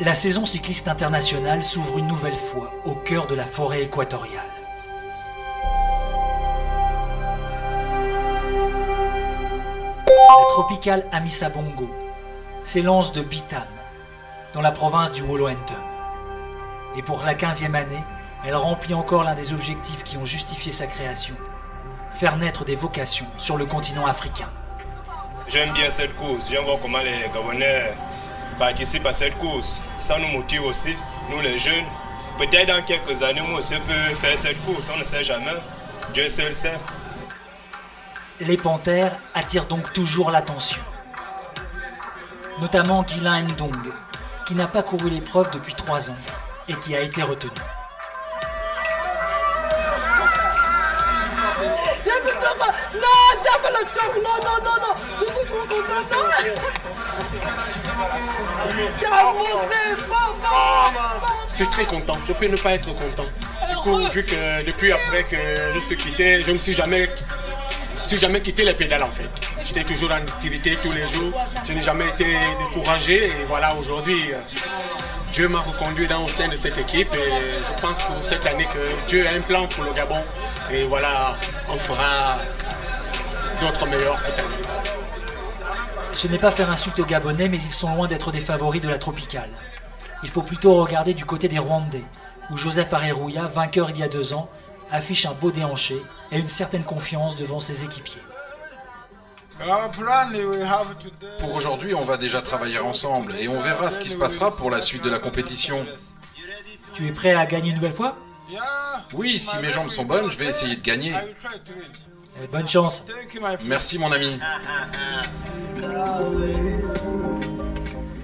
La saison cycliste internationale s'ouvre une nouvelle fois au cœur de la forêt équatoriale. La tropicale Amissa Bongo s'élance de Bitam, dans la province du Wollo-Ntem. Et pour la 15e année, elle remplit encore l'un des objectifs qui ont justifié sa création, faire naître des vocations sur le continent africain. J'aime bien cette course, j'aime voir comment les Gabonais participent à cette course. Ça nous motive aussi, nous les jeunes. Peut-être dans quelques années, moi aussi, peut faire cette course, on ne sait jamais. Dieu seul sait. Les panthères attirent donc toujours l'attention. Notamment Guylain Ndong, qui n'a pas couru l'épreuve depuis 3 ans et qui a été retenu. Non, je suis trop content, C'est très content, je peux ne pas être content. Du coup, vu que depuis après que je suis quitté, je ne suis jamais quitté les pédales en fait. J'étais toujours en activité tous les jours, je n'ai jamais été découragé et voilà aujourd'hui, Dieu m'a reconduit au sein de cette équipe et je pense pour cette année que Dieu a un plan pour le Gabon et voilà, on fera d'autres meilleurs cette année. Ce n'est pas faire insulte aux Gabonais, mais ils sont loin d'être des favoris de la tropicale. Il faut plutôt regarder du côté des Rwandais, où Joseph Areruya, vainqueur il y a 2 ans, affiche un beau déhanché et une certaine confiance devant ses équipiers. Pour aujourd'hui, on va déjà travailler ensemble et on verra ce qui se passera pour la suite de la compétition. Tu es prêt à gagner une nouvelle fois ? Oui, si mes jambes sont bonnes, je vais essayer de gagner. Bonne chance. Merci mon ami.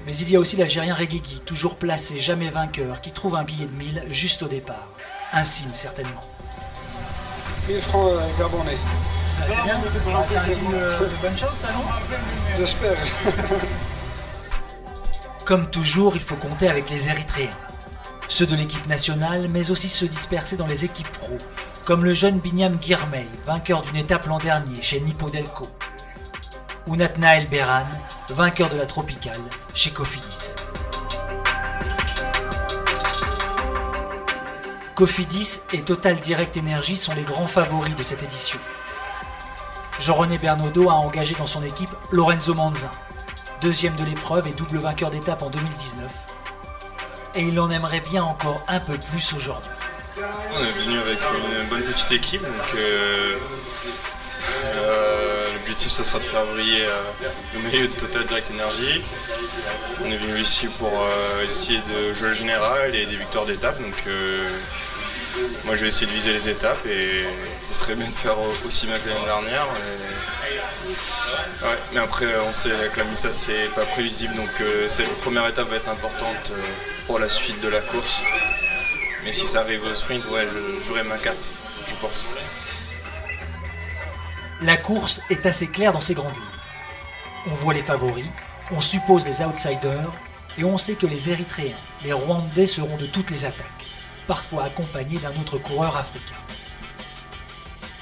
Mais il y a aussi l'Algérien Reguigui, toujours placé, jamais vainqueur, qui trouve un billet de 1000 juste au départ. Un signe certainement. 1000 francs gabonais. C'est bien, c'est un signe de bonne chose ça, non ? J'espère. Comme toujours, il faut compter avec les Érythréens. Ceux de l'équipe nationale, mais aussi ceux dispersés dans les équipes pro, comme le jeune Binyam Girmay, vainqueur d'une étape l'an dernier chez Nippo-Delco. Ou Nathanaël Beran, vainqueur de la tropicale chez Cofidis. Cofidis et Total Direct Energy sont les grands favoris de cette édition. Jean-René Bernaudot a engagé dans son équipe Lorenzo Manzin, 2e de l'épreuve et double vainqueur d'étape en 2019. Et il en aimerait bien encore un peu plus aujourd'hui. On est venu avec une bonne petite équipe, donc l'objectif ce sera de faire briller le maillot de Total Direct Energy. On est venu ici pour essayer de jouer le général et des victoires d'étape, donc moi je vais essayer de viser les étapes et ce serait bien de faire aussi bien que l'année dernière. Ouais, mais après on sait que la Missa c'est pas prévisible, donc cette première étape va être importante pour la suite de la course. Mais si ça arrive au sprint, ouais, je jouerai ma carte, je pense. La course est assez claire dans ses grandes lignes. On voit les favoris, on suppose les outsiders, et on sait que les Érythréens, les Rwandais seront de toutes les attaques, parfois accompagnés d'un autre coureur africain.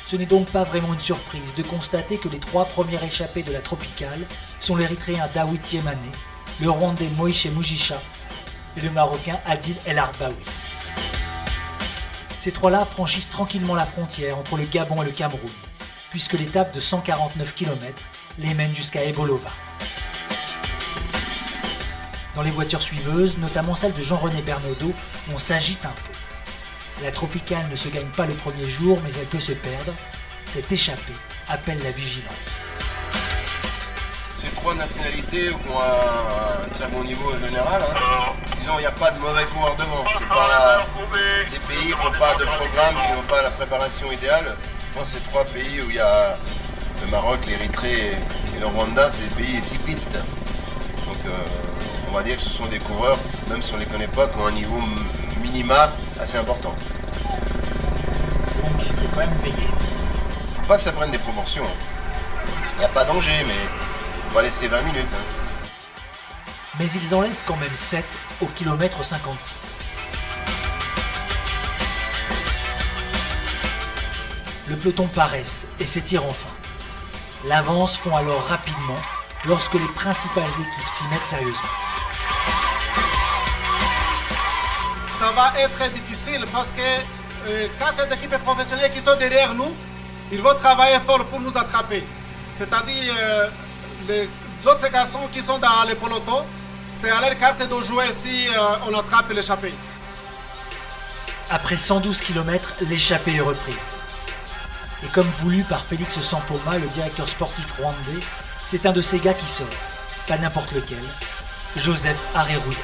Ce n'est donc pas vraiment une surprise de constater que les 3 premiers échappés de la tropicale sont l'Érythréen Dawit Yemane, le Rwandais Moïse Mugisha et le Marocain Adil El Arbaoui. Ces 3-là franchissent tranquillement la frontière entre le Gabon et le Cameroun, puisque l'étape de 149 km les mène jusqu'à Ebolova. Dans les voitures suiveuses, notamment celle de Jean-René Bernaudot, on s'agite un peu. La tropicale ne se gagne pas le premier jour, mais elle peut se perdre. Cette échappée appelle la vigilance. C'est 3 nationalités qui ont un très bon niveau en général. Disons, il n'y a pas de mauvais coureurs devant. C'est pas des pays qui n'ont pas de programme, qui n'ont pas la préparation idéale. Moi, c'est 3 pays où il y a le Maroc, l'Érythrée et le Rwanda, c'est des pays cyclistes. Donc, on va dire que ce sont des coureurs, même si on ne les connaît pas, qui ont un niveau minima assez important. Donc il faut quand même veiller. Il ne faut pas que ça prenne des proportions. Il n'y a pas danger, mais on va laisser 20 minutes. Mais ils en laissent quand même 7 au kilomètre 56. Le peloton paraisse et s'étire enfin. L'avance fond alors rapidement lorsque les principales équipes s'y mettent sérieusement. ça va être très difficile parce que 4 équipes professionnelles qui sont derrière nous, ils vont travailler fort pour nous attraper. C'est-à-dire les autres garçons qui sont dans les peloton, c'est à leur carte de jouer si on attrape l'échappée. Après 112 km, l'échappée est reprise. Et comme voulu par Félix Sampoma, le directeur sportif rwandais, c'est un de ces gars qui sort, pas n'importe lequel, Joseph Areruya.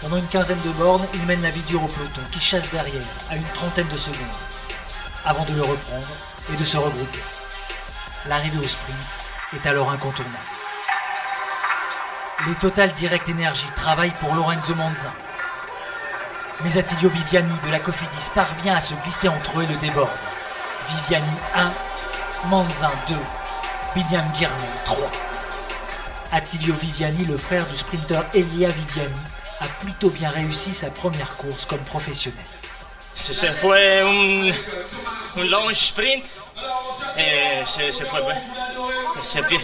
Pendant une quinzaine de bornes, il mène la vie dure au peloton, qui chasse derrière à une trentaine de secondes, avant de le reprendre et de se regrouper. L'arrivée au sprint est alors incontournable. Les Total Direct Energy travaillent pour Lorenzo Manzin. Mais Attilio Viviani de la Cofidis parvient à se glisser entre eux et le déborde. Viviani 1, Manzin 2, Binyam Girmay 3. Attilio Viviani, le frère du sprinter Elia Viviani, a plutôt bien réussi sa première course comme professionnel. Se fue un long sprint et se fue bien. C'est bien.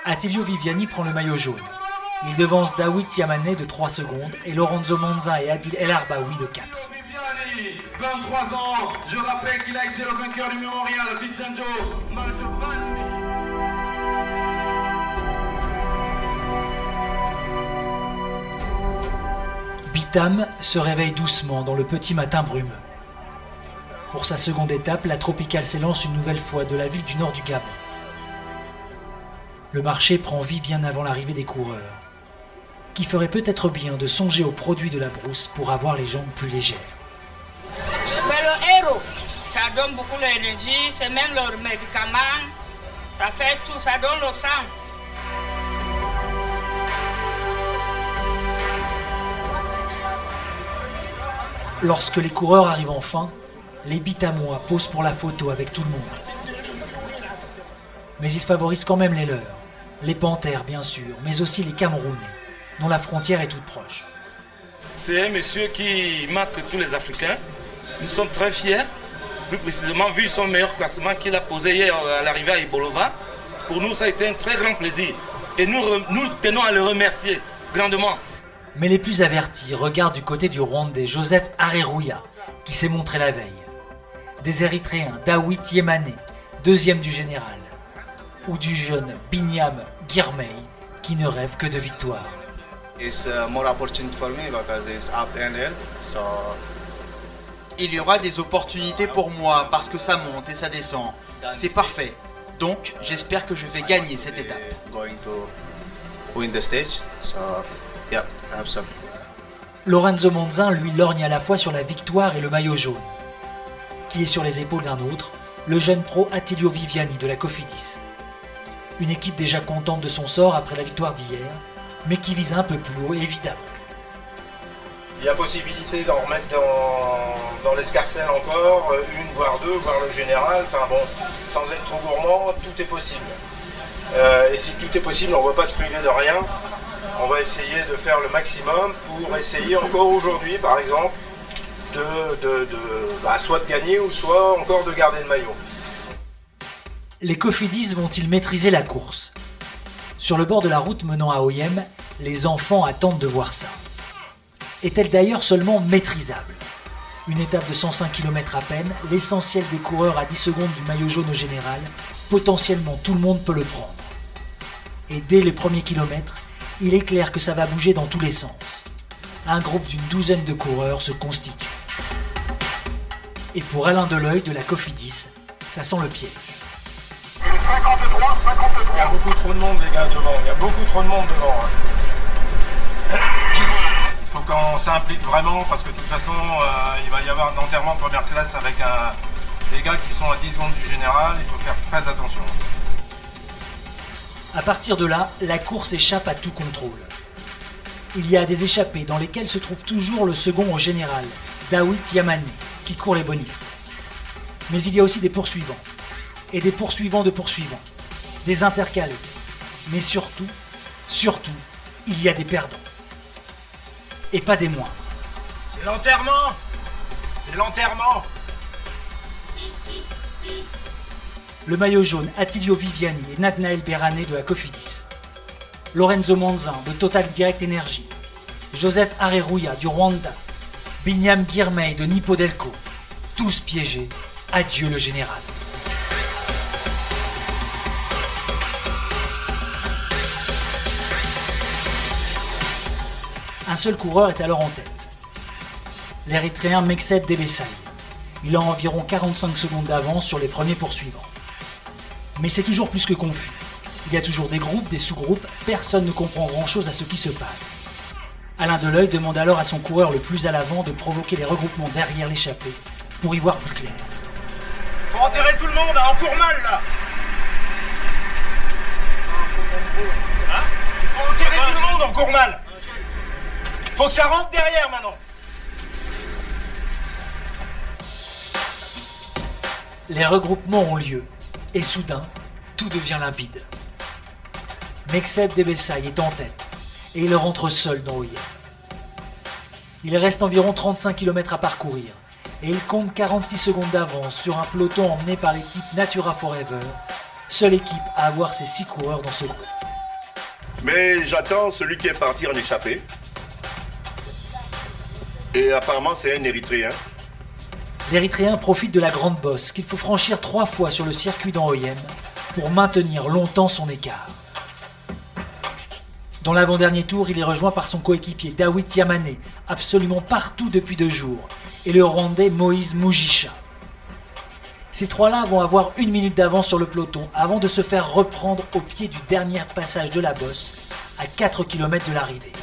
Attilio Viviani prend le maillot jaune. Il devance Dawit Yamane de 3 secondes et Lorenzo Manzin et Adil El Arbaoui de 4. 23 ans, je rappelle qu'il a été le vainqueur du mémorial Vincenzo Mantovani. Bitam se réveille doucement dans le petit matin brumeux. Pour sa seconde étape, la Tropicale s'élance une nouvelle fois de la ville du nord du Gabon. Le marché prend vie bien avant l'arrivée des coureurs, qui ferait peut-être bien de songer aux produits de la brousse pour avoir les jambes plus légères. C'est le héros. Ça donne beaucoup d'énergie, c'est même leur médicament. Ça fait tout, ça donne le sang. Lorsque les coureurs arrivent enfin, les Bitamois posent pour la photo avec tout le monde. Mais ils favorisent quand même les leurs. Les Panthères, bien sûr, mais aussi les Camerounais, dont la frontière est toute proche. C'est un monsieur qui marque tous les Africains. Nous sommes très fiers, plus précisément vu son meilleur classement qu'il a posé hier à l'arrivée à Ibolova. Pour nous, ça a été un très grand plaisir. Et nous tenons à le remercier grandement. Mais les plus avertis regardent du côté du Rwandais Joseph Areruya, qui s'est montré la veille. Des Érythréens Dawit Yemane, deuxième du général, ou du jeune Binyam Girmay, qui ne rêve que de victoire. Il y aura des opportunités pour moi parce que ça monte et ça descend. C'est parfait. Donc, j'espère que je vais gagner cette étape. Lorenzo Manzin, lui, lorgne à la fois sur la victoire et le maillot jaune, qui est sur les épaules d'un autre, le jeune pro Attilio Viviani de la Cofidis. Une équipe déjà contente de son sort après la victoire d'hier, mais qui vise un peu plus haut, évidemment. Il y a possibilité d'en remettre dans l'escarcelle encore, une, voire deux, voire le général. Enfin bon, sans être trop gourmand, tout est possible. Et si tout est possible, on ne va pas se priver de rien. On va essayer de faire le maximum pour essayer encore aujourd'hui, par exemple, soit de gagner ou soit encore de garder le maillot. Les Cofidis vont-ils maîtriser la course ? Sur le bord de la route menant à Oyem, les enfants attendent de voir ça. Est-elle d'ailleurs seulement maîtrisable ? Une étape de 105 km à peine, l'essentiel des coureurs à 10 secondes du maillot jaune au général, potentiellement tout le monde peut le prendre. Et dès les premiers kilomètres, il est clair que ça va bouger dans tous les sens. Un groupe d'une douzaine de coureurs se constitue. Et pour Alain Deleuil de la Cofidis, ça sent le piège. 53. Il y a beaucoup trop de monde, les gars, devant. Il y a beaucoup trop de monde devant. Il faut qu'on s'implique vraiment parce que de toute façon, il va y avoir un enterrement de première classe avec des gars qui sont à 10 secondes du général. Il faut faire très attention. À partir de là, la course échappe à tout contrôle. Il y a des échappées dans lesquelles se trouve toujours le second au général, Dawit Yamane, qui court les bonifs. Mais il y a aussi des poursuivants. Et des poursuivants de poursuivants. Des intercalés. Mais surtout, il y a des perdants. Et pas des moindres. C'est l'enterrement. C'est l'enterrement. Le maillot jaune Attilio Viviani et Nathanaël Berané de la Cofidis. Lorenzo Manzin de Total Direct Energy. Joseph Areruya du Rwanda, Binyam Girmay de Nippodelco, tous piégés. Adieu le général. Un seul coureur est alors en tête. L'Érythréen Mekseb Debesay. Il a environ 45 secondes d'avance sur les premiers poursuivants. Mais c'est toujours plus que confus. Il y a toujours des groupes, des sous-groupes, personne ne comprend grand-chose à ce qui se passe. Alain Deleuil demande alors à son coureur le plus à l'avant de provoquer les regroupements derrière l'échappée pour y voir plus clair. Faut enterrer tout le monde, hein, on court mal là. Hein? Il faut enterrer tout le monde, on court mal. Faut que ça rentre derrière maintenant. Les regroupements ont lieu, et soudain, tout devient limpide. Mekseb Debesay est en tête, et il rentre seul dans Oyem. Il reste environ 35 km à parcourir, et il compte 46 secondes d'avance sur un peloton emmené par l'équipe Natura Forever, seule équipe à avoir ses 6 coureurs dans ce groupe. Mais j'attends celui qui est parti en échappée. Et apparemment c'est un Érythréen. L'Érythréen profite de la grande bosse qu'il faut franchir 3 fois sur le circuit d'Oyem pour maintenir longtemps son écart. Dans l'avant-dernier tour, il est rejoint par son coéquipier Dawit Yamane, absolument partout depuis 2 jours, et le Rwandais Moïse Mugisha. Ces trois-là vont avoir 1 minute d'avance sur le peloton avant de se faire reprendre au pied du dernier passage de la bosse, à 4 km de l'arrivée.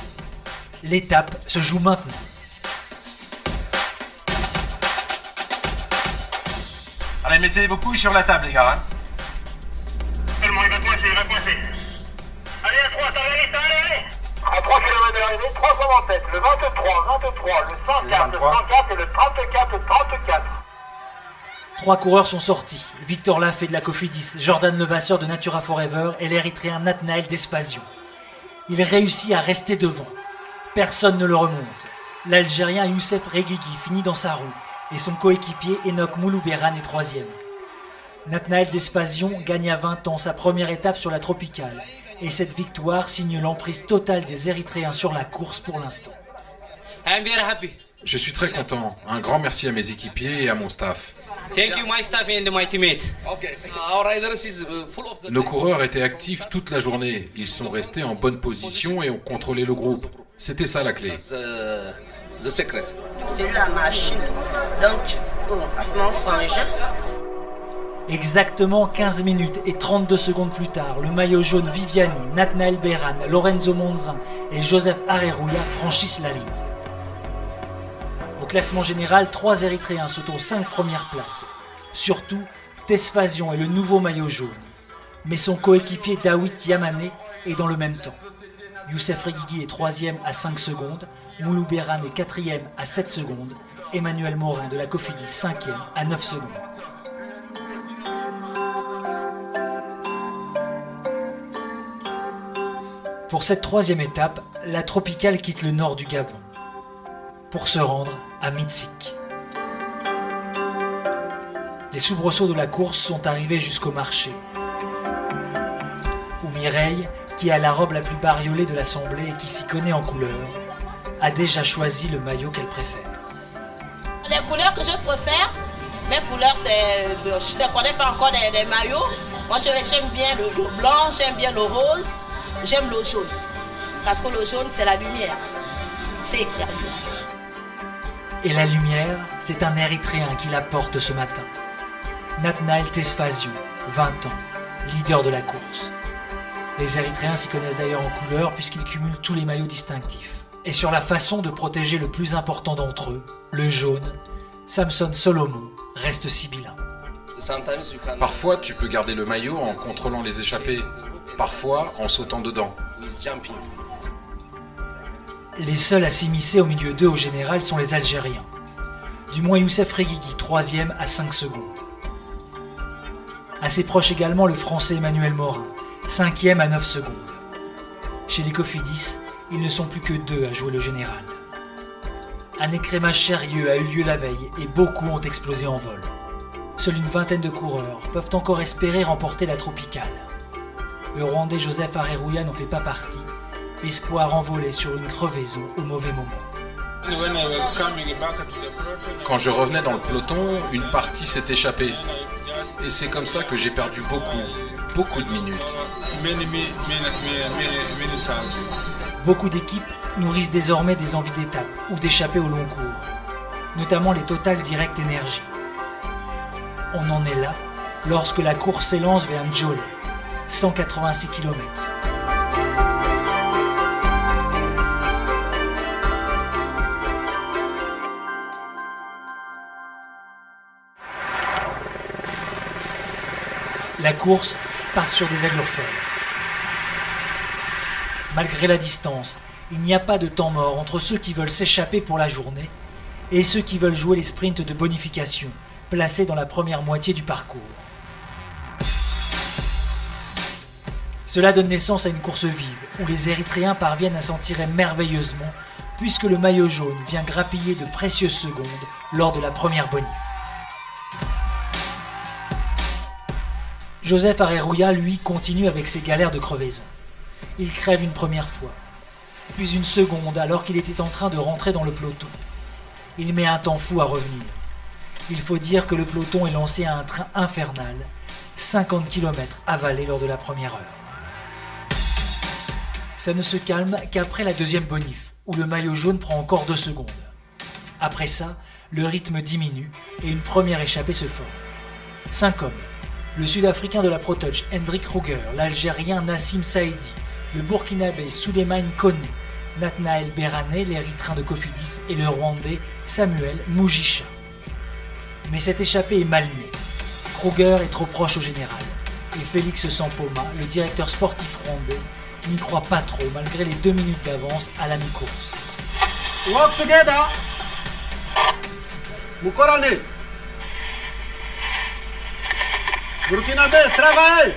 L'étape se joue maintenant. Allez, mettez vos couilles sur la table, les gars. Hein. Seulement, il va coincer. Allez, à 3, ça va aller, allez. À 3 km de l'arrivée, 3 hommes en tête. Le 23, le 104, le 104 et le 34. 3 coureurs sont sortis. Victor Lafay de la Cofidis, Jordan Levasseur de Natura Forever et l'Érythréen Nathanaël Despazion. Il réussit à rester devant. Personne ne le remonte. L'Algérien Youssef Reguigui finit dans sa roue. Et son coéquipier Enoch Moulouberan est 3e. Nathanaël Despazion gagne à 20 ans sa première étape sur la tropicale, et cette victoire signe l'emprise totale des Érythréens sur la course pour l'instant. Je suis très content. Un grand merci à mes équipiers et à mon staff. Nos coureurs étaient actifs toute la journée. Ils sont restés en bonne position et ont contrôlé le groupe. C'était ça la clé. C'est la machine. Donc, à ce moment, frangin. Exactement 15 minutes et 32 secondes plus tard, le maillot jaune Viviani, Nathanaël Beran, Lorenzo Monzin et Joseph Areruya franchissent la ligne. Au classement général, 3 Érythréens sont aux 5 premières places. Surtout, Tesfazion est le nouveau maillot jaune. Mais son coéquipier Dawit Yamane est dans le même temps. Youssef Reguigui est 3e à 5 secondes, Moulouberan est 4e à 7 secondes, Emmanuel Morin de la Cofidis 5e à 9 secondes. Pour cette 3e étape, la tropicale quitte le nord du Gabon pour se rendre à Mitsik. Les soubresauts de la course sont arrivés jusqu'au marché, où Mireille, qui a la robe la plus bariolée de l'assemblée et qui s'y connaît en couleurs, a déjà choisi le maillot qu'elle préfère. Les couleurs que je préfère, mes couleurs, je ne connais pas encore des maillots. Moi, j'aime bien le blanc, j'aime bien le rose, j'aime le jaune. Parce que le jaune, c'est la lumière. C'est la lumière. Et la lumière, c'est un Érythréen qui la porte ce matin. Nathanaël Tesfazion, 20 ans, leader de la course. Les Érythréens s'y connaissent d'ailleurs en couleurs puisqu'ils cumulent tous les maillots distinctifs. Et sur la façon de protéger le plus important d'entre eux, le jaune, Samson Solomon reste sibyllin. Parfois, tu peux garder le maillot en contrôlant les échappées. Parfois, en sautant dedans. Les seuls à s'immiscer au milieu d'eux au général sont les Algériens. Du moins Youssef Reguigui, 3e à 5 secondes. Assez proche également le Français Emmanuel Morin, 5e à 9 secondes. Chez les Cofidis, ils ne sont plus que 2 à jouer le général. Un écrémage sérieux a eu lieu la veille et beaucoup ont explosé en vol. Seule une vingtaine de coureurs peuvent encore espérer remporter la tropicale. Le Rwandais Joseph Areruya n'en fait pas partie espoir envolé sur une crevaison au mauvais moment. Quand je revenais dans le peloton, une partie s'est échappée. Et c'est comme ça que j'ai perdu beaucoup de minutes. Beaucoup d'équipes nourrissent désormais des envies d'étape ou d'échapper au long cours, notamment les Total Direct Energy. On en est là lorsque la course s'élance vers Njole, 186 km. La course part sur des allures folles. Malgré la distance, il n'y a pas de temps mort entre ceux qui veulent s'échapper pour la journée et ceux qui veulent jouer les sprints de bonification, placés dans la première moitié du parcours. Cela donne naissance à une course vive, où les Érythréens parviennent à s'en tirer merveilleusement, puisque le maillot jaune vient grappiller de précieuses secondes lors de la première bonif. Joseph Areruya, lui, continue avec ses galères de crevaison. Il crève une première fois, puis une seconde alors qu'il était en train de rentrer dans le peloton. Il met un temps fou à revenir. Il faut dire que le peloton est lancé à un train infernal, 50 km avalés lors de la première heure. Ça ne se calme qu'après la deuxième bonif, où le maillot jaune prend encore 2 secondes. Après ça, le rythme diminue et une première échappée se forme. 5 hommes. Le Sud-Africain de la ProTouch, Hendrik Kruger, l'Algérien Nassim Saidi, le Burkinabé Souleymane Kone, Nathanaël Berané, l'Érythréen de Cofidis et le Rwandais Samuel Mugisha. Mais cette échappée est mal née. Kruger est trop proche au général. Et Félix Sampoma, le directeur sportif rwandais, n'y croit pas trop malgré les 2 minutes d'avance à la mi-course. Work together. Mukorane. Burkinabé, travaille.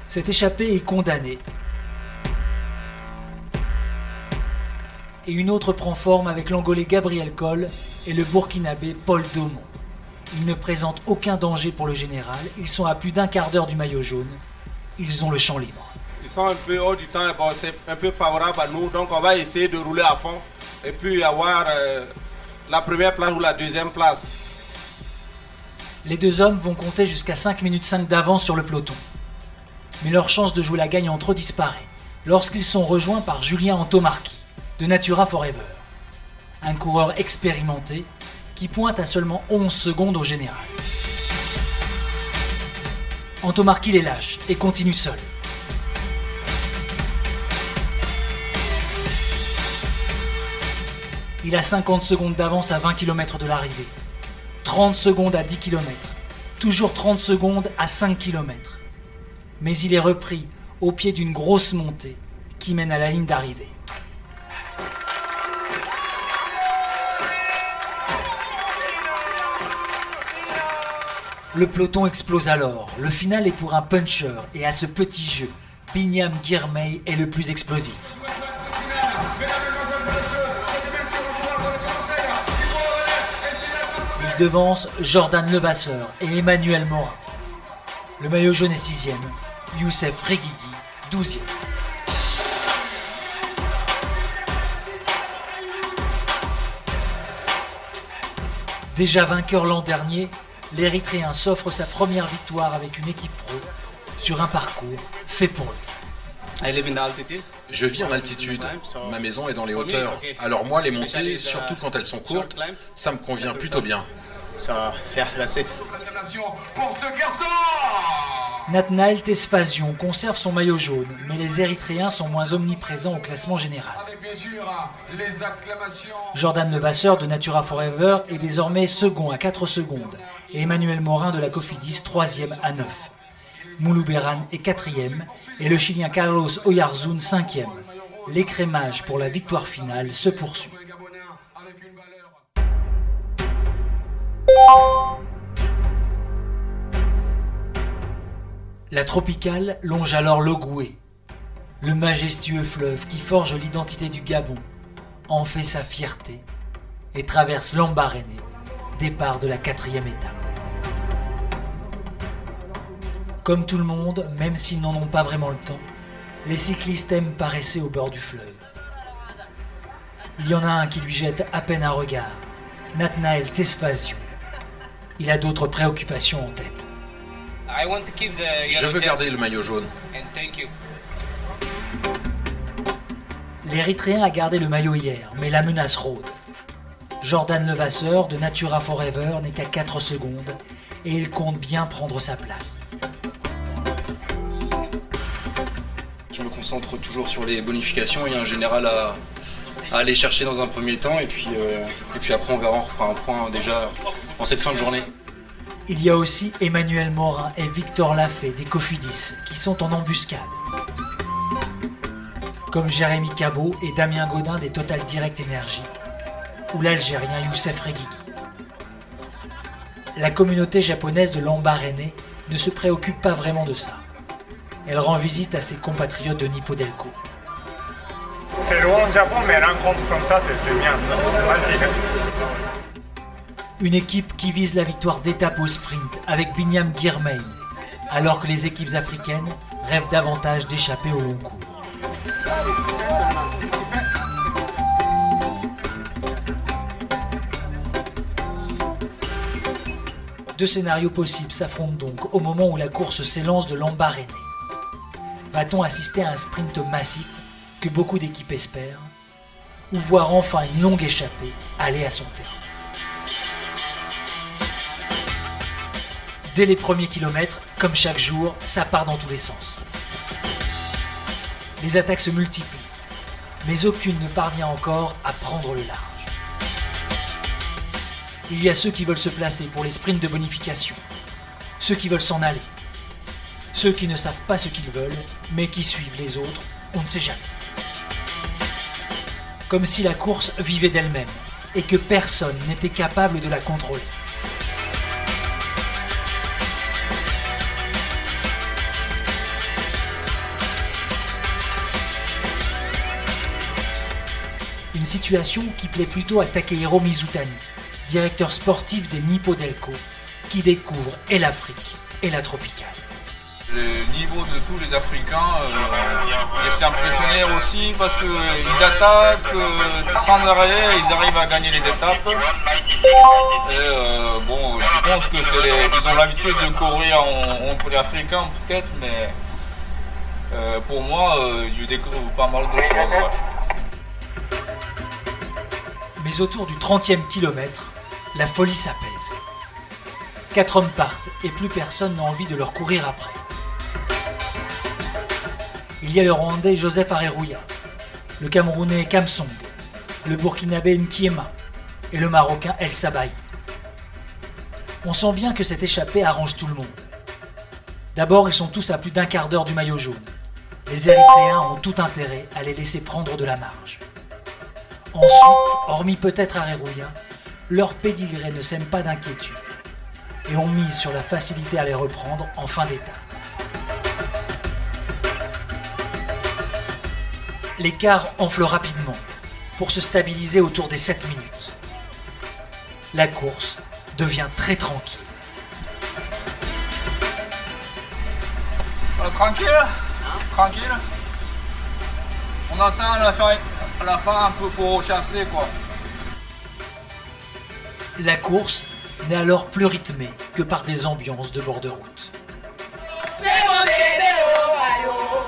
Cette échappée est condamnée. Et une autre prend forme avec l'Angolais Gabriel Coll et le Burkinabé Paul Domon. Ils ne présentent aucun danger pour le général, ils sont à plus d'1 quart d'heure du maillot jaune. Ils ont le champ libre. Ils sont un peu hors du temps, bon, c'est un peu favorable à nous, donc on va essayer de rouler à fond et puis avoir la première place ou la deuxième place. Les 2 hommes vont compter jusqu'à 5 minutes 5 d'avance sur le peloton. Mais leur chance de jouer la gagne entre eux disparaît lorsqu'ils sont rejoints par Julien Antomarchi de Natura Forever, un coureur expérimenté qui pointe à seulement 11 secondes au général. Antomarchi les lâche et continue seul. Il a 50 secondes d'avance à 20 km de l'arrivée, 30 secondes à 10 km, toujours 30 secondes à 5 km. Mais il est repris au pied d'une grosse montée qui mène à la ligne d'arrivée. Le peloton explose alors. Le final est pour un puncher et à ce petit jeu, Binyam Girmay est le plus explosif. Il devance Jordan Levasseur et Emmanuel Morin. Le maillot jaune est 6e, Youssef Reguigui 12e. Déjà vainqueur l'an dernier, l'Érythréen s'offre sa première victoire avec une équipe pro sur un parcours fait pour lui. Je vis en altitude, ma maison est dans les hauteurs, alors moi les montées, surtout quand elles sont courtes, ça me convient plutôt bien. Pour ce garçon! Nathanaël Tesfazion conserve son maillot jaune, mais les Érythréens sont moins omniprésents au classement général. Avec bien sûr les acclamations. Jordan Levasseur de Natura Forever est désormais second à 4 secondes et Emmanuel Morin de la Cofidis 3e à 9. Moulou Beran est 4e et le Chilien Carlos Oyarzún 5e. L'écrémage pour la victoire finale se poursuit. La tropicale longe alors l'Ogoué. Le majestueux fleuve qui forge l'identité du Gabon en fait sa fierté et traverse Lambaréné, départ de la 4e étape. Comme tout le monde, même s'ils n'en ont pas vraiment le temps, les cyclistes aiment paresser au bord du fleuve. Il y en a un qui lui jette à peine un regard, Nathanael Tespazio. Il a d'autres préoccupations en tête. Je veux garder le maillot jaune. L'Érythréen a gardé le maillot hier, mais la menace rôde. Jordan Levasseur de Natura Forever n'est qu'à 4 secondes et il compte bien prendre sa place. Je me concentre toujours sur les bonifications. Il y a un général à aller chercher dans un premier temps et puis après on verra, on refera un point déjà en cette fin de journée. Il y a aussi Emmanuel Morin et Victor Lafay des Cofidis qui sont en embuscade. Comme Jérémy Cabot et Damien Gaudin des Total Direct Energy ou l'Algérien Youssef Reguigui. La communauté japonaise de Lambaréné ne se préoccupe pas vraiment de ça. Elle rend visite à ses compatriotes de Nippo Delco. C'est loin au Japon, mais rencontre comme ça, c'est bien. C'est magnifique. Une équipe qui vise la victoire d'étape au sprint avec Binyam Girmay, alors que les équipes africaines rêvent davantage d'échapper au long cours. Deux scénarios possibles s'affrontent donc au moment où la course s'élance de Lambaréné. Va-t-on assister à un sprint massif que beaucoup d'équipes espèrent, ou voir enfin une longue échappée aller à son terme? Dès les premiers kilomètres, comme chaque jour, ça part dans tous les sens. Les attaques se multiplient, mais aucune ne parvient encore à prendre le large. Il y a ceux qui veulent se placer pour les sprints de bonification, ceux qui veulent s'en aller, ceux qui ne savent pas ce qu'ils veulent, mais qui suivent les autres, on ne sait jamais. Comme si la course vivait d'elle-même, et que personne n'était capable de la contrôler. Une situation qui plaît plutôt à Takehiro Mizutani, directeur sportif des Nippo Delco, qui découvre et l'Afrique et la tropicale. Le niveau de tous les Africains, je suis impressionné aussi parce qu'ils attaquent sans arrêt, ils arrivent à gagner les étapes. Et bon, je pense que ils ont l'habitude de courir entre les Africains peut-être, mais pour moi, je découvre pas mal de choses. Ouais. Mais autour du 30e kilomètre, la folie s'apaise. 4 hommes partent et plus personne n'a envie de leur courir après. Il y a le Rwandais Joseph Areruya, le Camerounais Kamsong, le Burkinabé Nkiema et le Marocain El Sabahi. On sent bien que cette échappée arrange tout le monde. D'abord, ils sont tous à plus d'un quart d'heure du maillot jaune. Les Érythréens ont tout intérêt à les laisser prendre de la marge. Ensuite, hormis peut-être Areruya, leurs pédigrés ne sèment pas d'inquiétude et on mise sur la facilité à les reprendre en fin d'étape. L'écart enfle rapidement pour se stabiliser autour des 7 minutes. La course devient très tranquille. Tranquille. On attend à la fin un peu pour chasser quoi. La course n'est alors plus rythmée que par des ambiances de bord de route. C'est mon bébé, oh,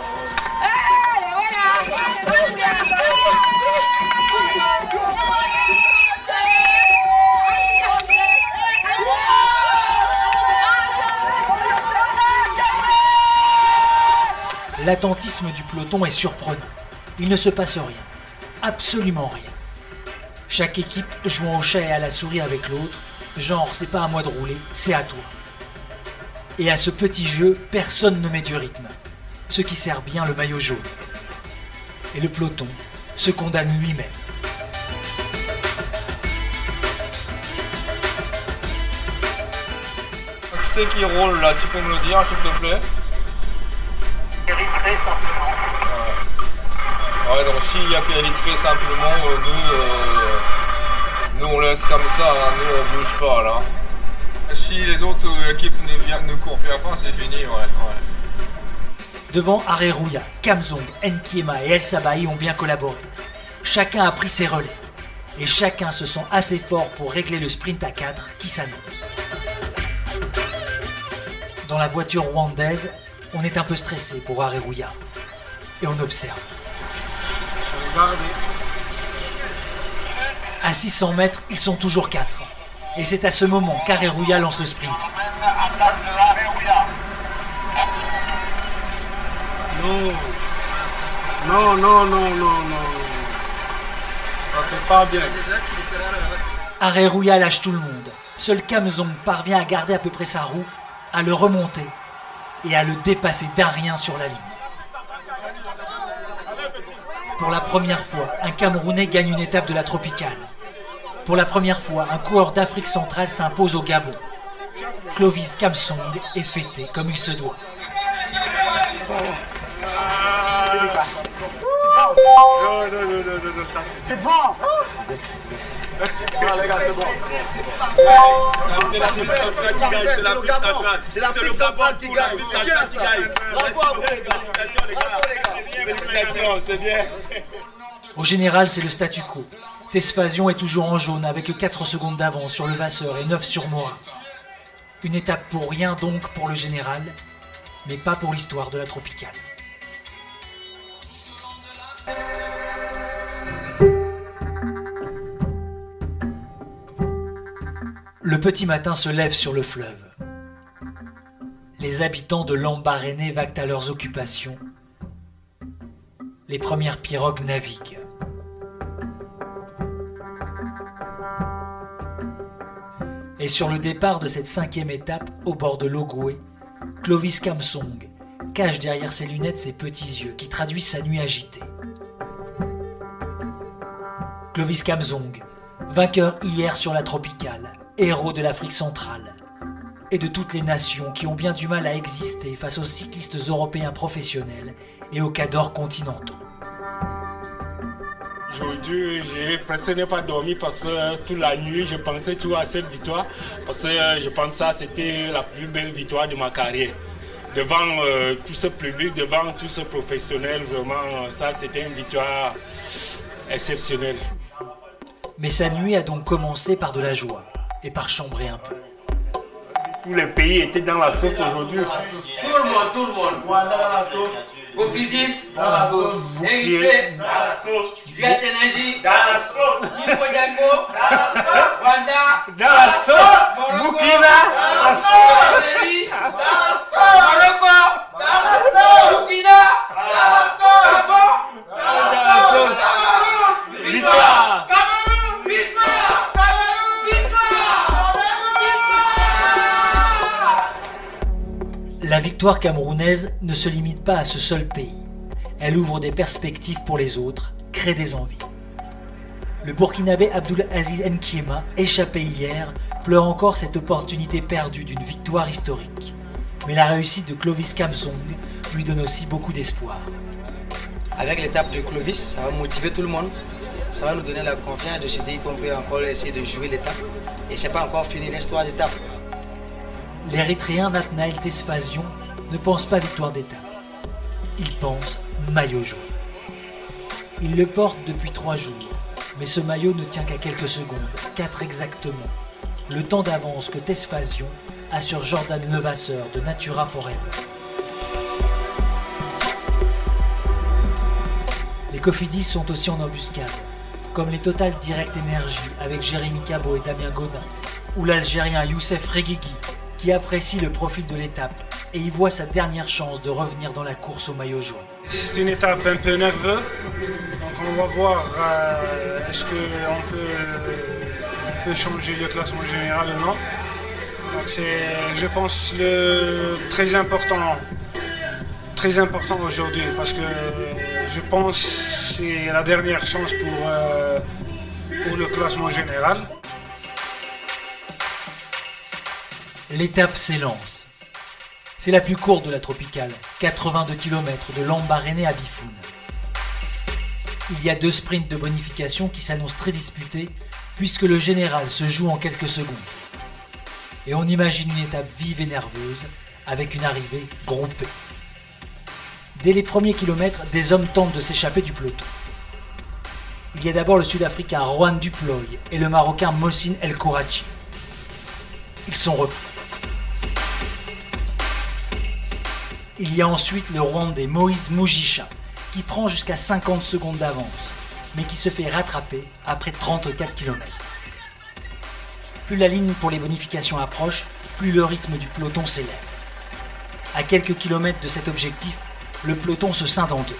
L'attentisme du peloton est surprenant. Il ne se passe rien. Absolument rien. Chaque équipe jouant au chat et à la souris avec l'autre, genre c'est pas à moi de rouler, c'est à toi. Et à ce petit jeu, personne ne met du rythme, ce qui sert bien le maillot jaune. Et le peloton se condamne lui-même. Qui c'est qui roule là? Tu peux me le dire s'il te plaît? Érythrée simplement. Ouais, donc s'il y a qu'Érythrée simplement, nous on laisse comme ça, hein, nous on bouge pas là. Si les autres équipes ne courent plus après, c'est fini, ouais. Devant Areruya, Kamzong, Nkiema et El Sabahi ont bien collaboré. Chacun a pris ses relais. Et chacun se sent assez fort pour régler le sprint à 4 qui s'annonce. Dans la voiture rwandaise, on est un peu stressé pour Areruya. Et on observe. À 600 mètres, ils sont toujours 4. Et c'est à ce moment qu'Areruya lance le sprint. Non. Ça c'est pas bien. Areruya lâche tout le monde. Seul Kamzong parvient à garder à peu près sa roue, à le remonter et à le dépasser d'un rien sur la ligne. Pour la première fois, un Camerounais gagne une étape de la tropicale. Pour la première fois, un coureur d'Afrique centrale s'impose au Gabon. Clovis Kamzong est fêté comme il se doit. Non, ça c'est bon. Non, les gars, c'est bon. C'est l'Afrique centrale qui gagne. Bravo à vous, les gars. Félicitations, c'est bien. Au général, c'est le statu quo. Tesfazion est toujours en jaune avec 4 secondes d'avance sur le Vasseur et 9 sur Morin. Une étape pour rien donc pour le général, mais pas pour l'histoire de la tropicale. Le petit matin se lève sur le fleuve. Les habitants de Lambaréné vaquent à leurs occupations. Les premières pirogues naviguent. Et sur le départ de cette 5e étape, au bord de l'Ogoué, Clovis Kamzong cache derrière ses lunettes ses petits yeux qui traduisent sa nuit agitée. Clovis Kamzong, vainqueur hier sur la tropicale, héros de l'Afrique centrale et de toutes les nations qui ont bien du mal à exister face aux cyclistes européens professionnels et aux cadors continentaux. Aujourd'hui, j'ai presque pas dormi parce que toute la nuit, je pensais toujours à cette victoire. Parce que je pensais que c'était la plus belle victoire de ma carrière. Devant tout ce public, devant tous ces professionnels, vraiment, ça c'était une victoire exceptionnelle. Mais sa nuit a donc commencé par de la joie et par chambrer un peu. Tous les pays étaient dans la sauce aujourd'hui. Tout le monde. Rwanda dans la sauce. Ofisis dans la sauce. Eritrée dans la sauce. Jet Energy dans la sauce. Kipodango dans la sauce. Rwanda dans la sauce. Burkina dans la sauce. Algérie dans la sauce. Morocco dans la sauce. Burkina dans la sauce. Gabon dans la sauce. Victoire. Cameroun. Victoire. La victoire camerounaise ne se limite pas à ce seul pays. Elle ouvre des perspectives pour les autres, crée des envies. Le Burkinabé Abdoul Aziz Nkiema, échappé hier, pleure encore cette opportunité perdue d'une victoire historique. Mais la réussite de Clovis Kamzong lui donne aussi beaucoup d'espoir. Avec l'étape de Clovis, ça va motiver tout le monde. Ça va nous donner la confiance de se dire qu'on peut encore essayer de jouer l'étape. Et c'est pas encore fini les 3 étapes. L'Érythréen Nathanaël Tesfazion ne pense pas victoire d'étape. Il pense maillot jaune. Il le porte depuis 3 jours, mais ce maillot ne tient qu'à quelques secondes, 4 exactement. Le temps d'avance que Tesfazion a sur Jordan Levasseur de Natura Forever. Les Cofidis sont aussi en embuscade, comme les Total Direct Energy avec Jérémy Cabot et Damien Godin, ou l'Algérien Youssef Reguigui, qui apprécie le profil de l'étape et y voit sa dernière chance de revenir dans la course au maillot jaune. C'est une étape un peu nerveuse, donc on va voir est-ce qu'on peut changer le classement général ou non. Donc c'est, je pense, très important aujourd'hui parce que je pense que c'est la dernière chance pour le classement général. L'étape s'élance. C'est la plus courte de la tropicale, 82 km de Lambaréné à Bifoun. Il y a 2 sprints de bonification qui s'annoncent très disputés puisque le général se joue en quelques secondes. Et on imagine une étape vive et nerveuse, avec une arrivée groupée. Dès les premiers kilomètres, des hommes tentent de s'échapper du peloton. Il y a d'abord le Sud-Africain Juan Duploy et le Marocain Mohsin El Kourachi. Ils sont repris. Il y a ensuite le Rwandais Moïse Mugisha, qui prend jusqu'à 50 secondes d'avance, mais qui se fait rattraper après 34 km. Plus la ligne pour les bonifications approche, plus le rythme du peloton s'élève. À quelques kilomètres de cet objectif, le peloton se scinde en deux.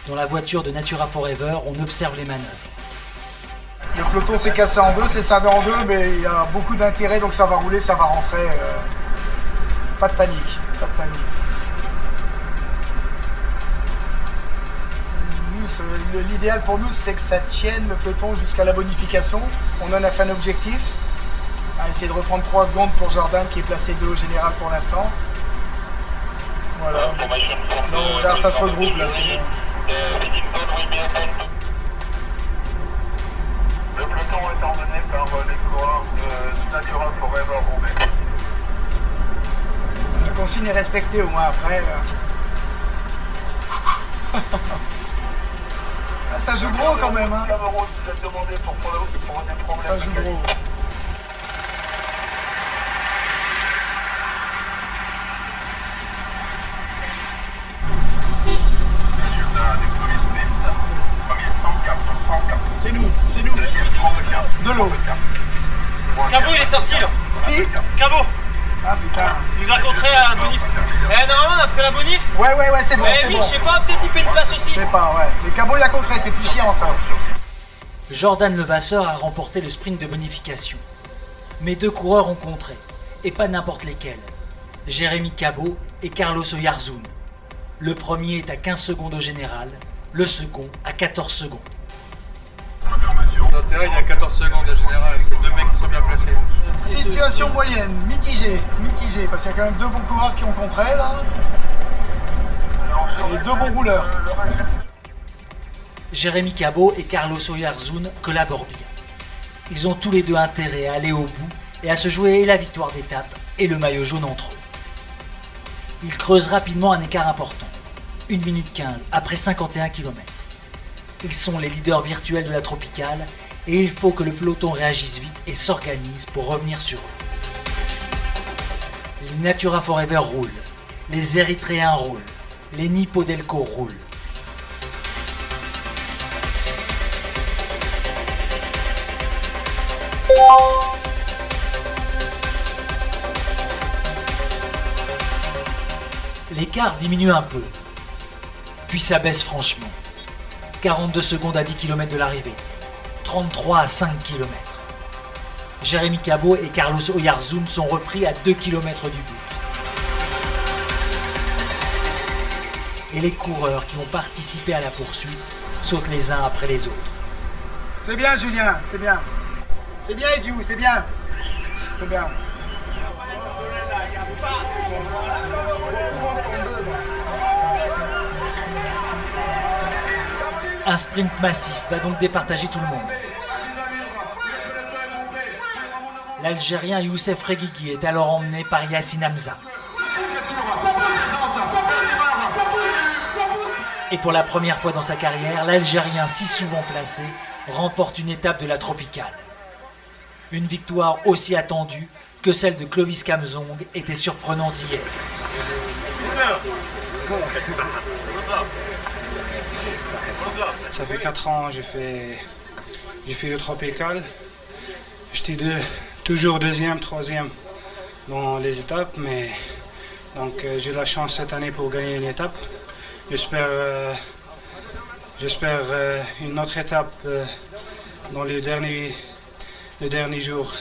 Dans la voiture de Natura Forever, on observe les manœuvres. Le peloton s'est cassé en deux, c'est scindé en deux, mais il y a beaucoup d'intérêt, donc ça va rouler, ça va rentrer. Pas de panique, pas de panique. L'idéal pour nous, c'est que ça tienne le peloton jusqu'à la bonification. On en a fait un objectif. On va essayer de reprendre 3 secondes pour Jordan, qui est placé 2 au général pour l'instant. Voilà. Donc là, ça se regroupe, là, c'est bon. Le peloton est emmené par les coureurs de Natura Forever Roubaix. La consigne est respectée au moins après. Ah, ça joue gros quand même, hein. Ça joue gros. C'est nous. De l'eau. Cabot, il est sorti là. Qui? Cabot. Ah putain. Il va contrer à Bonif. Normalement, on a pris la Bonif. Ouais, c'est bon. Mais lui, je sais pas, peut-être il fait une place aussi. Je sais pas, ouais. Mais Cabot, il a contré, c'est plus chiant ça. Jordan Levasseur a remporté le sprint de bonification. Mais 2 coureurs ont contré, et pas n'importe lesquels. Jérémy Cabot et Carlos Oyarzún. Le premier est à 15 secondes au général, le second à 14 secondes. L'intérêt, il y a 14 secondes au général, c'est 2 mecs qui sont bien placés. Situation moyenne, mitigée, parce qu'il y a quand même 2 bons coureurs qui ont contré là. Et 2 bons rouleurs. Jérémy Cabot et Carlos Oyarzún collaborent bien. Ils ont tous les deux intérêt à aller au bout et à se jouer la victoire d'étape et le maillot jaune entre eux. Ils creusent rapidement un écart important, 1 minute 15 après 51 km. Ils sont les leaders virtuels de la tropicale et il faut que le peloton réagisse vite et s'organise pour revenir sur eux. Les Natura Forever roulent, les Érythréens roulent, les Nippo-Delco roulent. L'écart diminue un peu, puis ça baisse franchement. 42 secondes à 10 km de l'arrivée, 33 à 5 km. Jérémy Cabot et Carlos Oyarzún sont repris à 2 km du but. Et les coureurs qui ont participé à la poursuite sautent les uns après les autres. C'est bien Julien, c'est bien. C'est bien Edjou, c'est bien. C'est bien. Un sprint massif va donc départager tout le monde. L'Algérien Youssef Reguigui est alors emmené par Yassine Hamza. Et pour la première fois dans sa carrière, l'Algérien si souvent placé remporte une étape de la tropicale. Une victoire aussi attendue que celle de Clovis Kamzong était surprenante hier. Ça fait 4 ans j'ai fait le tropical. J'étais toujours 2e, 3e dans les étapes, mais donc j'ai la chance cette année pour gagner une étape. J'espère une autre étape dans les derniers jours.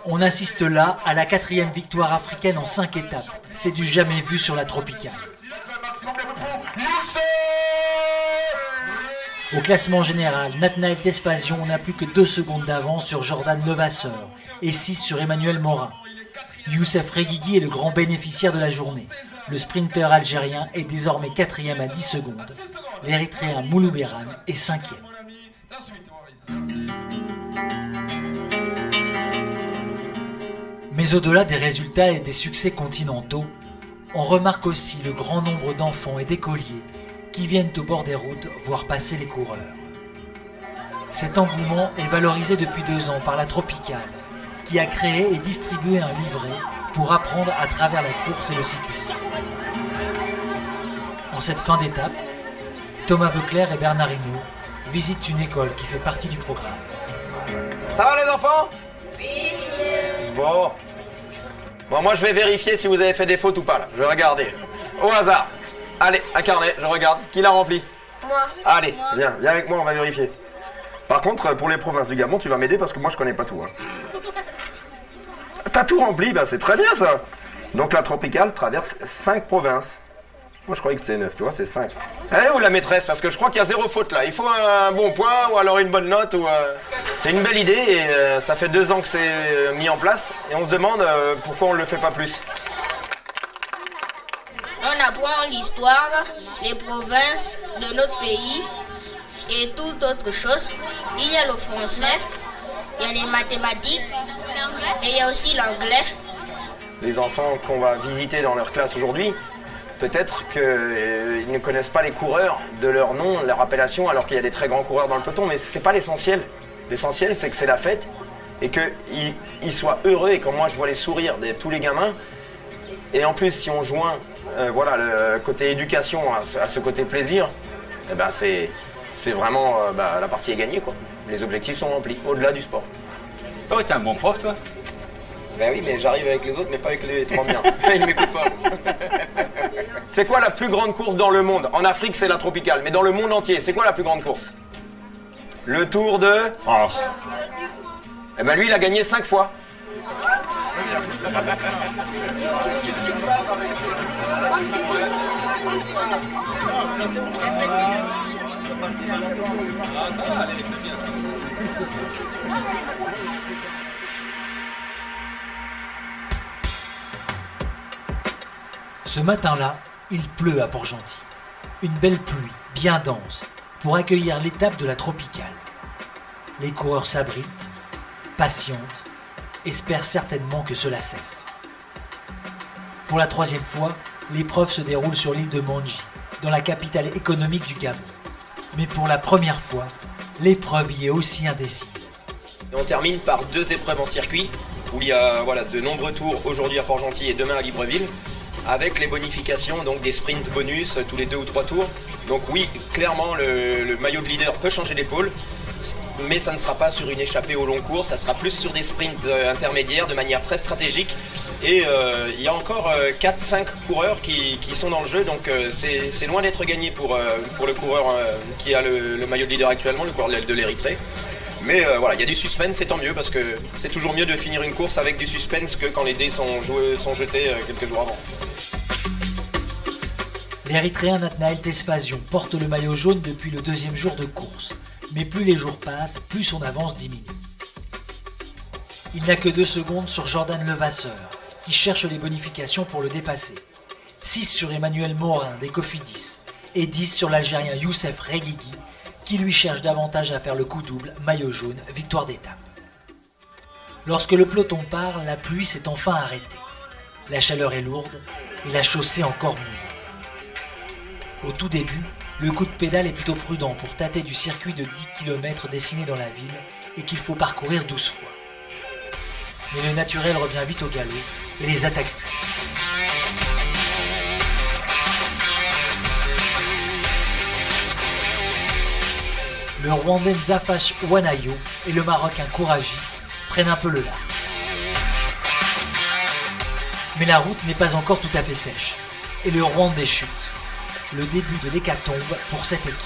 On assiste là à la 4e victoire africaine en 5 étapes. C'est du jamais vu sur la tropicale. Au classement général, Nathanaël Tesfazion n'a plus que 2 secondes d'avance sur Jordan Levasseur et 6 sur Emmanuel Morin. Youssef Reguigui est le grand bénéficiaire de la journée. Le sprinter algérien est désormais 4e à 10 secondes. L'Érythréen Moulou Beran est 5e. Mais au-delà des résultats et des succès continentaux, on remarque aussi le grand nombre d'enfants et d'écoliers qui viennent au bord des routes voir passer les coureurs. Cet engouement est valorisé depuis 2 ans par la Tropicale, qui a créé et distribué un livret pour apprendre à travers la course et le cyclisme. En cette fin d'étape, Thomas Veuclair et Bernard Hinault visitent une école qui fait partie du programme. Ça va les enfants? Oui. Bon, moi je vais vérifier si vous avez fait des fautes ou pas là. Je vais regarder. Au hasard. Allez, un carnet, je regarde. Qui l'a rempli? Moi. Allez, viens avec moi, on va vérifier. Par contre, pour les provinces du Gabon, tu vas m'aider parce que moi je connais pas tout. Hein. T'as tout rempli, ben c'est très bien ça. Donc la Tropicale traverse 5 provinces. Moi je croyais que c'était 9, tu vois, c'est 5. Elle est où la maîtresse? Parce que je crois qu'il y a 0 faute là. Il faut un bon point ou alors une bonne note. Ou C'est une belle idée et ça fait 2 ans que c'est mis en place. Et on se demande pourquoi on le fait pas plus. On apprend l'histoire, les provinces de notre pays et toute autre chose. Il y a le français, il y a les mathématiques et il y a aussi l'anglais. Les enfants qu'on va visiter dans leur classe aujourd'hui, peut-être qu'ils ne connaissent pas les coureurs de leur nom, leur appellation, alors qu'il y a des très grands coureurs dans le peloton, mais c'est pas l'essentiel. L'essentiel, c'est que c'est la fête et qu'ils soient heureux. Et quand moi je vois les sourires de tous les gamins, et en plus si on joint le côté éducation à ce côté plaisir, eh ben c'est vraiment la partie est gagnée quoi. Les objectifs sont remplis, au-delà du sport. Toi, t'es un bon prof, toi? Ben oui, mais j'arrive avec les autres, mais pas avec les 3 miens. Ils m'écoutent pas. C'est quoi la plus grande course dans le monde? En Afrique, c'est la Tropicale, mais dans le monde entier, c'est quoi la plus grande course? Le Tour de France. Eh ben lui, il a gagné 5 fois. Ce matin-là, il pleut à Port-Gentil. Une belle pluie, bien dense, pour accueillir l'étape de la Tropicale. Les coureurs s'abritent, patientent, espèrent certainement que cela cesse. Pour la 3e fois, l'épreuve se déroule sur l'île de Mandji, dans la capitale économique du Gabon. Mais pour la première fois, l'épreuve y est aussi indécise. Et on termine par 2 épreuves en circuit, où il y a de nombreux tours aujourd'hui à Port-Gentil et demain à Libreville, avec les bonifications, donc des sprints bonus tous les 2 ou 3 tours. Donc oui, clairement, le maillot de leader peut changer d'épaule, mais ça ne sera pas sur une échappée au long cours, ça sera plus sur des sprints intermédiaires de manière très stratégique. Et il y a encore 4-5 coureurs qui sont dans le jeu, donc c'est loin d'être gagné pour le coureur qui a le maillot de leader actuellement, le coureur de l'Érythrée. Mais il y a du suspense, c'est tant mieux, parce que c'est toujours mieux de finir une course avec du suspense que quand les dés sont jetés quelques jours avant. L'Érythréen Nathanaël Tesfazion porte le maillot jaune depuis le 2e jour de course, mais plus les jours passent, plus son avance diminue. Il n'a que 2 secondes sur Jordan Levasseur, qui cherche les bonifications pour le dépasser. 6 sur Emmanuel Morin des Cofidis et 10 sur l'Algérien Youssef Reguigui, qui lui cherche davantage à faire le coup double, maillot jaune, victoire d'étape. Lorsque le peloton part, la pluie s'est enfin arrêtée. La chaleur est lourde et la chaussée encore mouillée. Au tout début, le coup de pédale est plutôt prudent pour tâter du circuit de 10 km dessiné dans la ville et qu'il faut parcourir 12 fois. Mais le naturel revient vite au galop et les attaques fuient. Le Rwandais Nzafash Wanayo et le Marocain Kouraji prennent un peu le large. Mais la route n'est pas encore tout à fait sèche et le Rwandais chute. Le début de l'hécatombe pour cette équipe.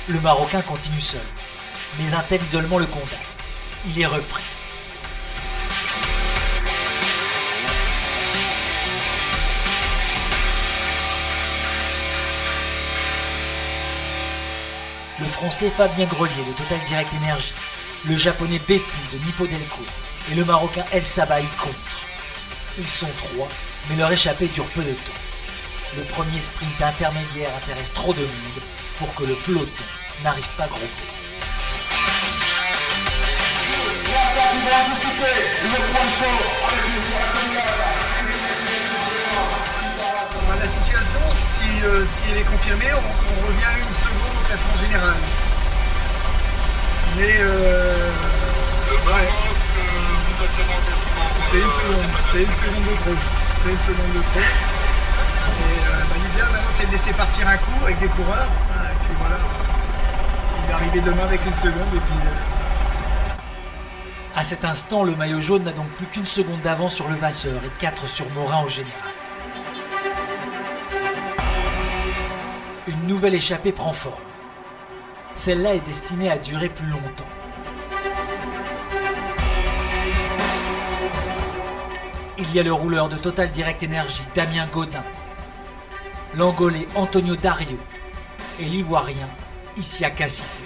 Le Marocain continue seul, mais un tel isolement le condamne. Il est repris. Le Français Fabien Grelier de Total Direct Energy, le Japonais Beppu de Nippo Delco et le Marocain El Sabaï contre. Ils sont 3, mais leur échappée dure peu de temps. Le premier sprint intermédiaire intéresse trop de monde pour que le peloton n'arrive pas groupé. La situation, si elle est confirmée, on revient à 1 seconde au classement général. Mais ouais. C'est 1 seconde, c'est 1 seconde de trop. C'est 1 seconde de trop. Et l'idéal maintenant c'est de laisser partir un coup avec des coureurs. Et puis voilà. Il va arriver demain avec 1 seconde et puis. À cet instant, le maillot jaune n'a donc plus qu'1 seconde d'avance sur Levasseur et 4 sur Morin au général. Une nouvelle échappée prend forme. Celle-là est destinée à durer plus longtemps. Il y a le rouleur de Total Direct Energy, Damien Gaudin, l'Angolais Antonio Dario et l'Ivoirien Isiaka Cissé.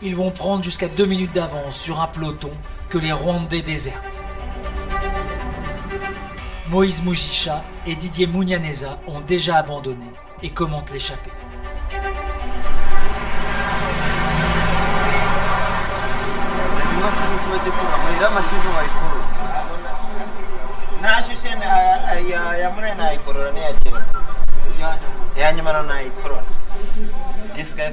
Ils vont prendre jusqu'à 2 minutes d'avance sur un peloton que les Rwandais désertent. Moïse Mugisha et Didier Munyaneza ont déjà abandonné et commentent l'échappée.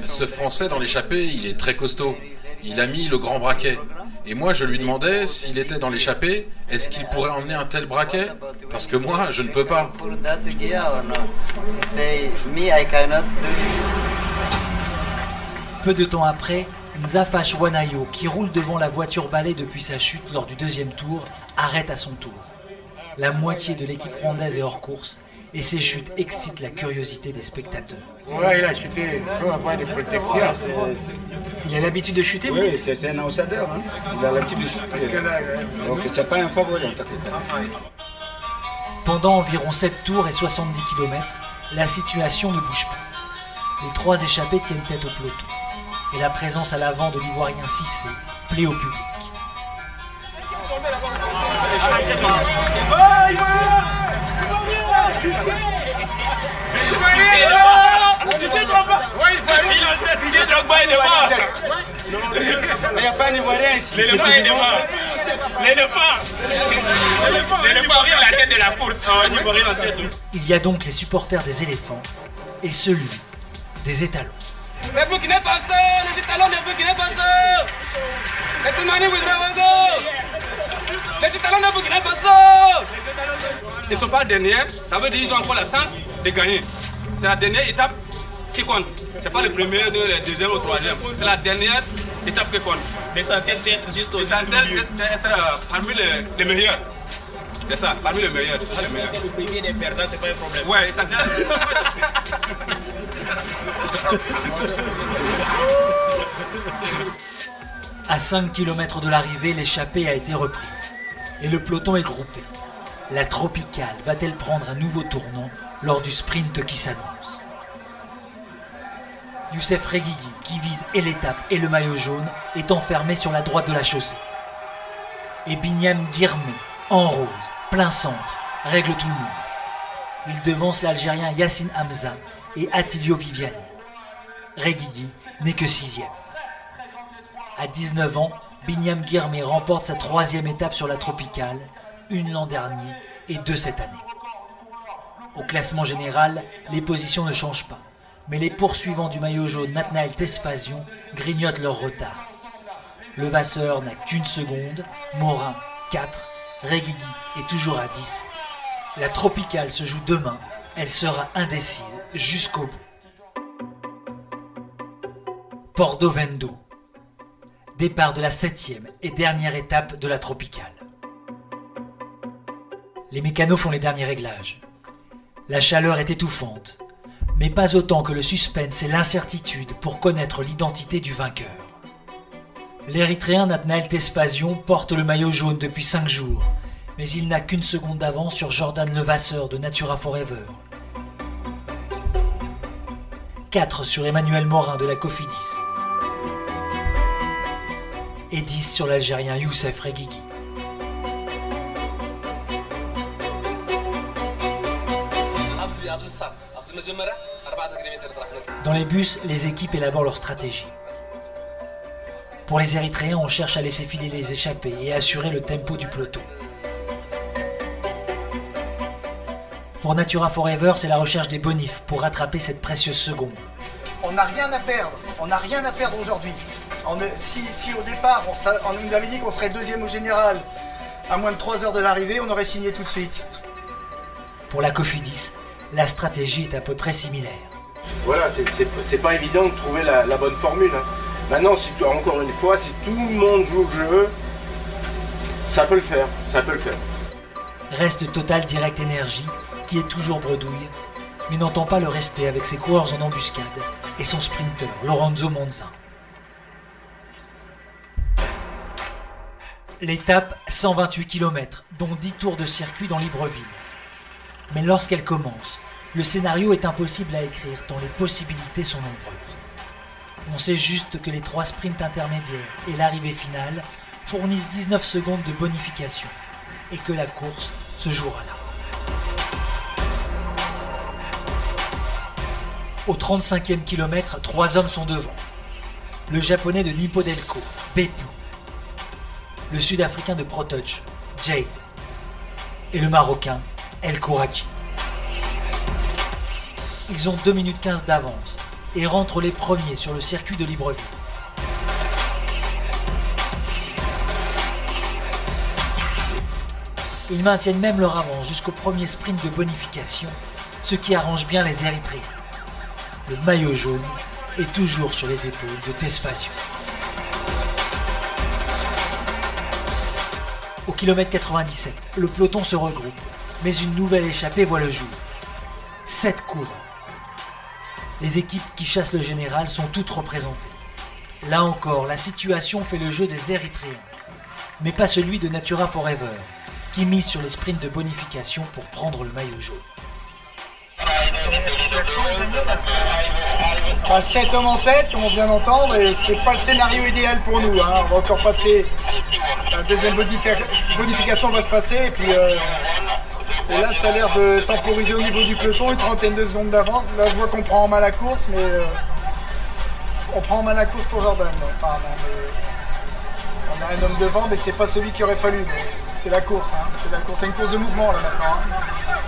Ce Français dans l'échappée, il est très costaud. Il a mis le grand braquet. Et moi, je lui demandais, s'il était dans l'échappée, est-ce qu'il pourrait emmener un tel braquet? Parce que moi, je ne peux pas. Peu de temps après, Nzafash Wanayo, qui roule devant la voiture balai depuis sa chute lors du 2e tour, arrête à son tour. La moitié de l'équipe rwandaise est hors course et ces chutes excitent la curiosité des spectateurs. Ouais, il a chuté. On va pas de protection. Il a l'habitude de chuter? Oui, c'est un ambassadeur. Hein. Il a l'habitude de chuter. Donc c'est pas un favori en tant que tel. Pendant environ 7 tours et 70 km, la situation ne bouge pas. Les 3 échappés tiennent tête au peloton. Et la présence à l'avant de l'Ivoirien Cissé plaît au public. Il n'y a pas un Ivoirien ici. L'éléphant est devant. L'éléphant arrive à la tête de la course. Il y a donc les supporters des éléphants et celui des étalons. Les Burkina Faso, les étalons des Burkina Faso. Les Toumani Ouidrawago. Les étalons des Burkina Faso. Ils ne sont pas derniers, ça veut dire qu'ils ont encore la chance de gagner. C'est la dernière étape qui compte. C'est pas le premier, le deuxième ou le troisième. C'est la dernière étape qui compte. L'essentiel, c'est être juste au L'essentiel, c'est être parmi les meilleurs. C'est ça, parmi les meilleurs. C'est le premier des perdants, c'est pas un problème. Ouais, l'essentiel. À 5 km de l'arrivée, l'échappée a été reprise. Et le peloton est groupé. La Tropicale va-t-elle prendre un nouveau tournant lors du sprint qui s'annonce? Youssef Reguigui, qui vise et l'étape et le maillot jaune, est enfermé sur la droite de la chaussée. Et Binyam Girmay, en rose, plein centre, règle tout le monde. Il devance l'Algérien Yassine Hamza et Attilio Viviani. Reguigui n'est que 6e. À 19 ans, Binyam Girmay remporte sa 3e étape sur la Tropicale, une l'an dernier et 2 cette année. Au classement général, les positions ne changent pas, mais les poursuivants du maillot jaune Nathanaël Tesfazion grignotent leur retard. Levasseur n'a qu'1 seconde, Morin 4, Reguigui est toujours à 10. La Tropicale se joue demain, elle sera indécise jusqu'au bout. Porto Vendo. Départ de la 7e et dernière étape de la Tropicale. Les mécanos font les derniers réglages. La chaleur est étouffante, mais pas autant que le suspense et l'incertitude pour connaître l'identité du vainqueur. L'Érythréen Nathanaël Tesfazion porte le maillot jaune depuis 5 jours, mais il n'a qu'1 seconde d'avance sur Jordan Levasseur de Natura Forever. 4 sur Emmanuel Morin de la Cofidis et 10 sur l'Algérien Youssef Reguigui. Dans les bus, les équipes élaborent leur stratégie. Pour les Érythréens, on cherche à laisser filer les échappés et à assurer le tempo du peloton. Pour Natura Forever, c'est la recherche des bonifs pour rattraper cette précieuse seconde. On n'a rien à perdre. On n'a rien à perdre aujourd'hui. Si au départ, on nous avait dit qu'on serait deuxième au général à moins de 3 heures de l'arrivée, on aurait signé tout de suite. Pour la Cofidis, la stratégie est à peu près similaire. Voilà, c'est pas évident de trouver la bonne formule. Hein. Maintenant, encore une fois, si tout le monde joue le jeu, ça peut le faire. Reste Total Direct Energy, qui est toujours bredouille, mais n'entend pas le rester avec ses coureurs en embuscade et son sprinter Lorenzo Monza. L'étape, 128 km, dont 10 tours de circuit dans Libreville. Mais lorsqu'elle commence, le scénario est impossible à écrire tant les possibilités sont nombreuses. On sait juste que les 3 sprints intermédiaires et l'arrivée finale fournissent 19 secondes de bonification et que la course se jouera là. Au 35e kilomètre, 3 hommes sont devant. Le japonais de Nippo Delco, Beppu. Le sud-africain de ProTouch, Jade. Et le marocain, El Kourachi. Ils ont 2 minutes 15 d'avance et rentrent les premiers sur le circuit de Libreville. Ils maintiennent même leur avance jusqu'au premier sprint de bonification, ce qui arrange bien les Érythréens. Le maillot jaune est toujours sur les épaules de Tesfazion. Au kilomètre 97, le peloton se regroupe, mais une nouvelle échappée voit le jour. 7 coureurs. Les équipes qui chassent le général sont toutes représentées. Là encore, la situation fait le jeu des Érythréens, mais pas celui de Natura Forever, qui mise sur les sprints de bonification pour prendre le maillot jaune. 7 hommes en tête, comme on vient d'entendre, et c'est pas le scénario idéal pour nous. Hein. On va encore passer, la deuxième bonification va se passer, et puis et là ça a l'air de temporiser au niveau du peloton, une trentaine de secondes d'avance. Là je vois qu'on prend en main la course, mais on prend en main la course pour Jordan. Apparemment, on a un homme devant, mais c'est pas celui qui aurait fallu. C'est la course, hein. C'est une course de mouvement là maintenant. Hein.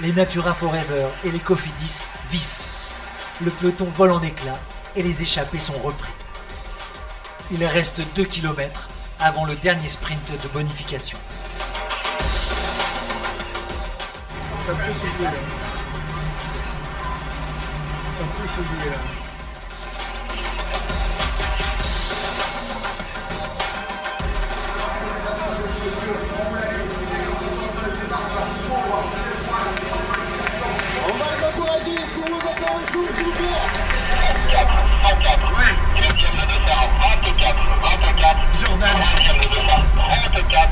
Les Natura Forever et les Cofidis vissent. Le peloton vole en éclats et les échappés sont repris. Il reste 2 km avant le dernier sprint de bonification. Ça peut se jouer là. Ça peut se jouer là. Jordan. 34.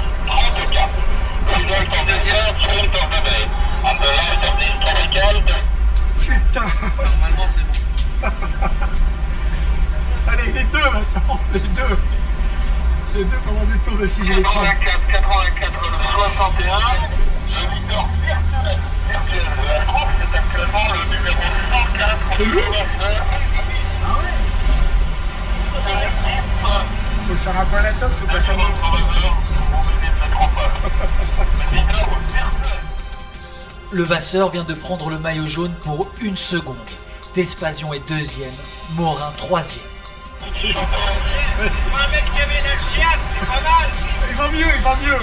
Putain. Normalement c'est bon. Allez, les deux maintenant. Les deux pendant du tour de sujet l'écran. 84, 61. Le leader virtuel de la course, c'est actuellement le numéro 104. C'est lui ? Ah ouais. Faut faire un point d'intox ou pas faire Le Vasseur vient de prendre le maillot jaune pour 1 seconde. Tesfazion est 2e, Morin 3e. Un mec qui avait la chiasse, c'est pas mal. Il va mieux.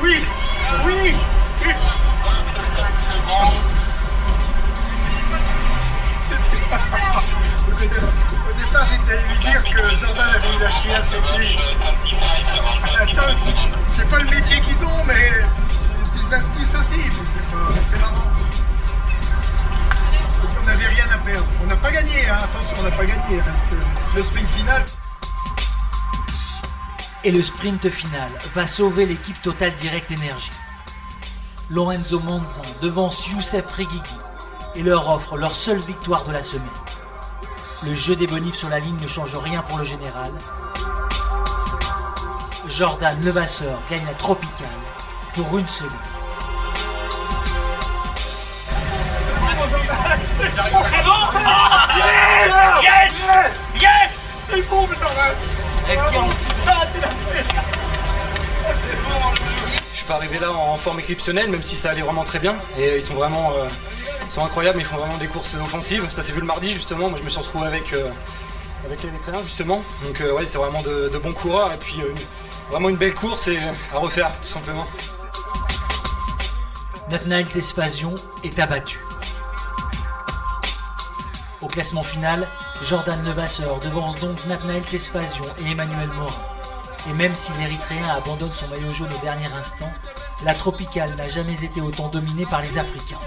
Oui. Au départ, j'étais allé lui dire que Jordan avait eu la chiasse cette nuit. Attends, c'est pas le métier qu'ils ont, mais des astuces aussi. C'est marrant. On n'avait rien à perdre. On n'a pas gagné, hein. Attention, on n'a pas gagné. Il reste le sprint final. Et le sprint final va sauver l'équipe Total Direct Energy. Lorenzo Monza devance Youssef Reguigui et leur offre leur seule victoire de la semaine. Le jeu des bonifs sur la ligne ne change rien pour le général. Jordan Levasseur gagne la tropicale pour 1 seconde. Yes! Yes! C'est bon, putain! Je suis pas arrivé là en forme exceptionnelle, même si ça allait vraiment très bien. Et ils sont vraiment ils sont incroyables, ils font vraiment des courses offensives. Ça s'est vu le mardi justement, moi je me suis retrouvé avec l'Érythréen justement. Donc ouais, c'est vraiment de bons coureurs et puis vraiment une belle course et à refaire tout simplement. Nathanaël Tesfazion est abattu. Au classement final, Jordan Levasseur devance donc Nathanaël Tesfazion et Emmanuel Morin. Et même si l'Érythréen abandonne son maillot jaune au dernier instant, la tropicale n'a jamais été autant dominée par les Africains.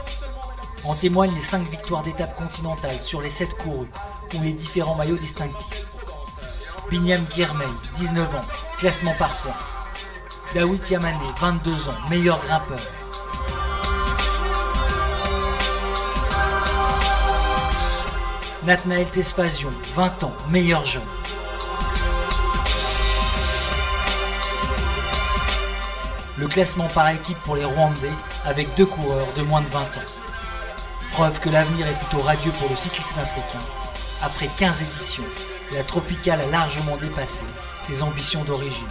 En témoignent les 5 victoires d'étape continentale sur les 7 courus, ou les différents maillots distinctifs. Binyam Girmay, 19 ans, classement par points. Dawit Yamane, 22 ans, meilleur grimpeur. Nathanaël Tesfazion, 20 ans, meilleur jeune. Le classement par équipe pour les Rwandais avec 2 coureurs de moins de 20 ans. Preuve que l'avenir est plutôt radieux pour le cyclisme africain. Après 15 éditions, la tropicale a largement dépassé ses ambitions d'origine.